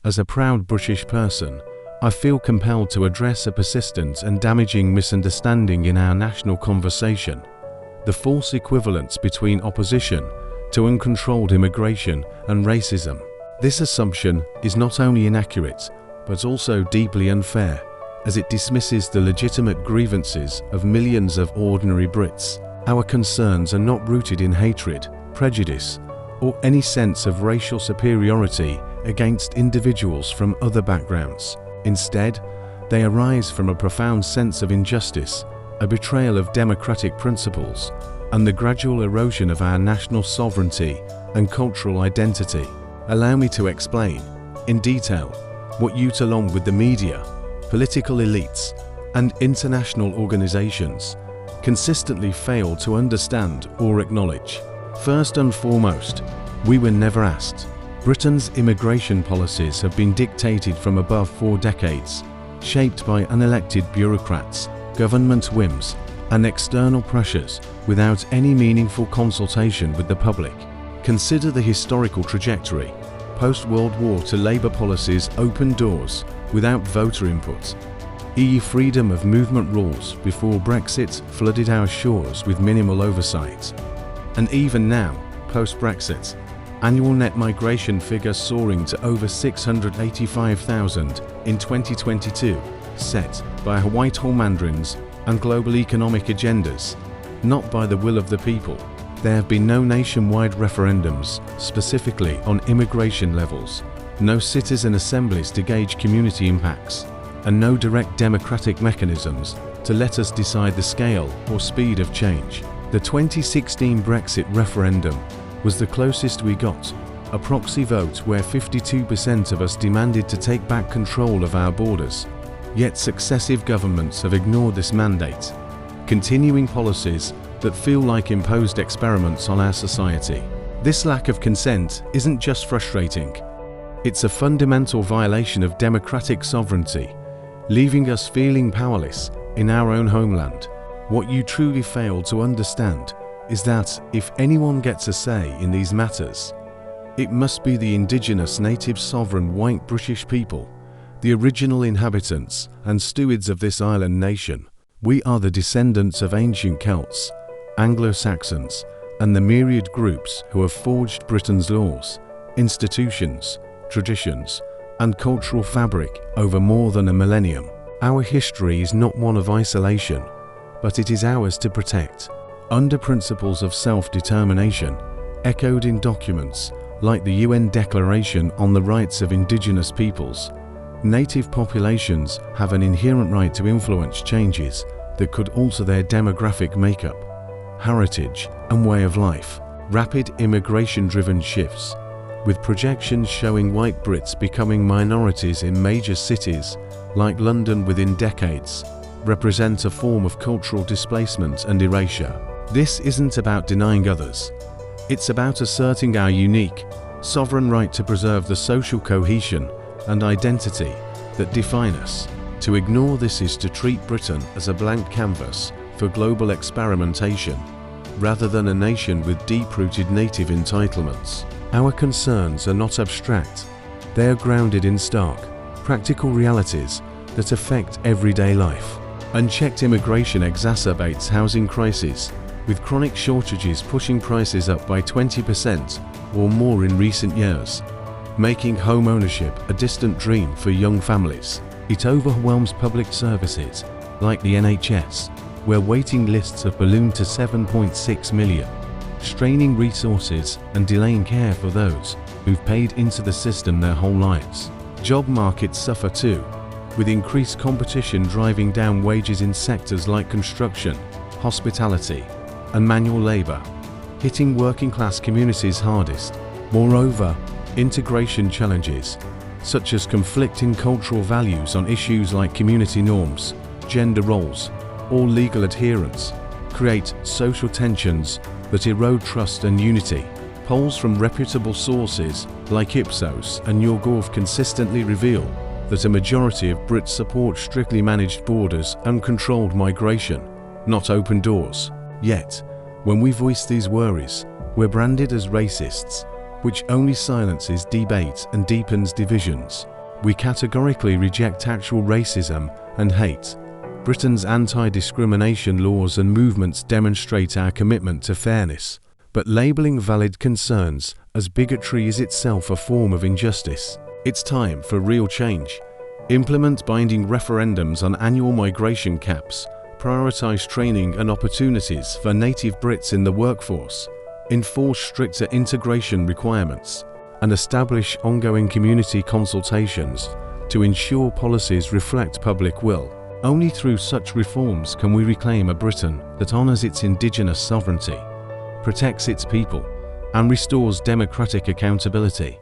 As a proud British person, I feel compelled to address a persistent and damaging misunderstanding in our national conversation: the false equivalence between opposition to uncontrolled immigration and racism. This assumption is not only inaccurate, but also deeply unfair, as it dismisses the legitimate grievances of millions of ordinary Brits. Our concerns are not rooted in hatred, prejudice, or any sense of racial superiority against individuals from other backgrounds. Instead, they arise from a profound sense of injustice, a betrayal of democratic principles, and the gradual erosion of our national sovereignty and cultural identity. Allow me to explain, in detail, what you, along with the media, political elites, and international organizations, consistently fail to understand or acknowledge. First and foremost, we were never asked. Britain's immigration policies have been dictated from above for decades, shaped by unelected bureaucrats, government whims, and external pressures without any meaningful consultation with the public. Consider the historical trajectory. Post-World War II Labour policies opened doors without voter input. EU freedom of movement rules before Brexit flooded our shores with minimal oversight. And even now, post-Brexit, annual net migration figures soaring to over 685,000 in 2022, set by Whitehall mandarins and global economic agendas, not by the will of the people. There have been no nationwide referendums specifically on immigration levels, no citizen assemblies to gauge community impacts, and no direct democratic mechanisms to let us decide the scale or speed of change. The 2016 Brexit referendum was the closest we got, a proxy vote where 52% of us demanded to take back control of our borders. Yet successive governments have ignored this mandate, continuing policies that feel like imposed experiments on our society. This lack of consent isn't just frustrating, it's a fundamental violation of democratic sovereignty, leaving us feeling powerless in our own homeland. What you truly fail to understand is that if anyone gets a say in these matters, it must be the indigenous native sovereign white British people, the original inhabitants and stewards of this island nation. We are the descendants of ancient Celts, Anglo-Saxons, and the myriad groups who have forged Britain's laws, institutions, traditions, and cultural fabric over more than a millennium. Our history is not one of isolation, but it is ours to protect. Under principles of self-determination, echoed in documents like the UN Declaration on the Rights of Indigenous Peoples, native populations have an inherent right to influence changes that could alter their demographic makeup, heritage, and way of life. Rapid immigration-driven shifts, with projections showing white Brits becoming minorities in major cities like London within decades, represent a form of cultural displacement and erasure. This isn't about denying others. It's about asserting our unique, sovereign right to preserve the social cohesion and identity that define us. To ignore this is to treat Britain as a blank canvas for global experimentation, rather than a nation with deep-rooted native entitlements. Our concerns are not abstract. They are grounded in stark, practical realities that affect everyday life. Unchecked immigration exacerbates housing crises, with chronic shortages pushing prices up by 20% or more in recent years, making home ownership a distant dream for young families. It overwhelms public services, like the NHS, where waiting lists have ballooned to 7.6 million, straining resources and delaying care for those who've paid into the system their whole lives. Job markets suffer too, with increased competition driving down wages in sectors like construction, hospitality, and manual labor, hitting working-class communities hardest. Moreover, integration challenges, such as conflicting cultural values on issues like community norms, gender roles, or legal adherence, create social tensions that erode trust and unity. Polls from reputable sources like Ipsos and YouGov consistently reveal that a majority of Brits support strictly managed borders and controlled migration, not open doors. Yet, when we voice these worries, we're branded as racists, which only silences debate and deepens divisions. We categorically reject actual racism and hate. Britain's anti-discrimination laws and movements demonstrate our commitment to fairness, but labeling valid concerns as bigotry is itself a form of injustice. It's time for real change. Implement binding referendums on annual migration caps, prioritize training and opportunities for native Brits in the workforce, enforce stricter integration requirements, and establish ongoing community consultations to ensure policies reflect public will. Only through such reforms can we reclaim a Britain that honours its indigenous sovereignty, protects its people, and restores democratic accountability.